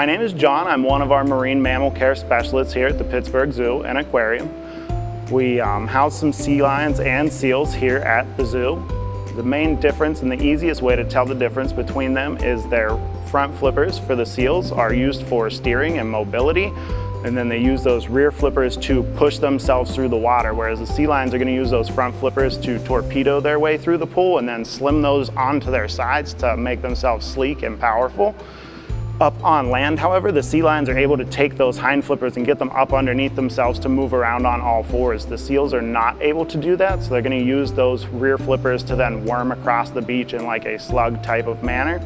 My name is John. I'm one of our marine mammal care specialists here at the Pittsburgh Zoo and Aquarium. We house some sea lions and seals here at the zoo. The main difference and the easiest way to tell the difference between them is their front flippers for the seals are used for steering and mobility, and then they use those rear flippers to push themselves through the water, whereas the sea lions are going to use those front flippers to torpedo their way through the pool and then slim those onto their sides to make themselves sleek and powerful. Up on land, however, the sea lions are able to take those hind flippers and get them up underneath themselves to move around on all fours. The seals are not able to do that, so they're going to use those rear flippers to then worm across the beach in like a slug type of manner,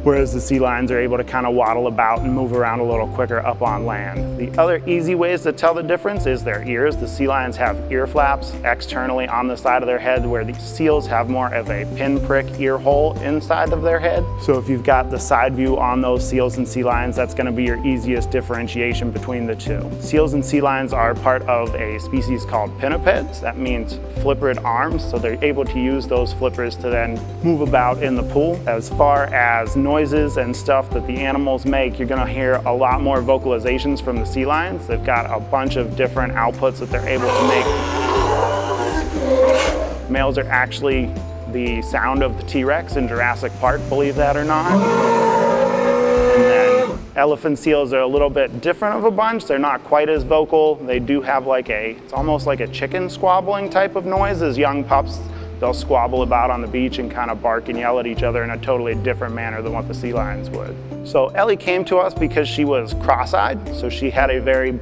whereas the sea lions are able to kind of waddle about and move around a little quicker up on land. The other easy ways to tell the difference is their ears. The sea lions have ear flaps externally on the side of their head, where the seals have more of a pinprick ear hole inside of their head. So if you've got the side view on those seals and sea lions, that's going to be your easiest differentiation between the two. Seals and sea lions are part of a species called pinnipeds. That means flippered arms, so they're able to use those flippers to then move about in the pool. As far as noises and stuff that the animals make, you're going to hear a lot more vocalizations from the sea lions. They've got a bunch of different outputs that they're able to make. Males are actually the sound of the T-Rex in Jurassic Park, believe that or not. And then elephant seals are a little bit different of a bunch. They're not quite as vocal. They do have like it's almost like a chicken squabbling type of noise. As young pups, they'll squabble about on the beach and kind of bark and yell at each other in a totally different manner than what the sea lions would. So Ellie came to us because she was cross-eyed, so she had a very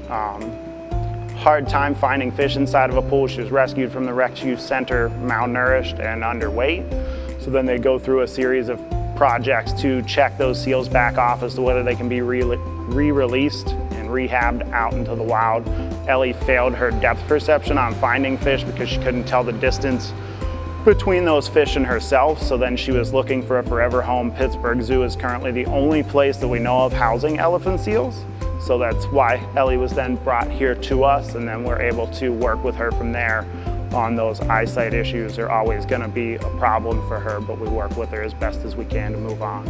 hard time finding fish inside of a pool. She was rescued from the rescue center malnourished and underweight. So then they go through a series of projects to check those seals back off as to whether they can be re-released and rehabbed out into the wild. Ellie failed her depth perception on finding fish because she couldn't tell the distance between those fish and herself, so then she was looking for a forever home. Pittsburgh Zoo is currently the only place that we know of housing elephant seals, so that's why Ellie was then brought here to us, and then we're able to work with her from there on those eyesight issues. Are always going to be a problem for her, but we work with her as best as we can to move on.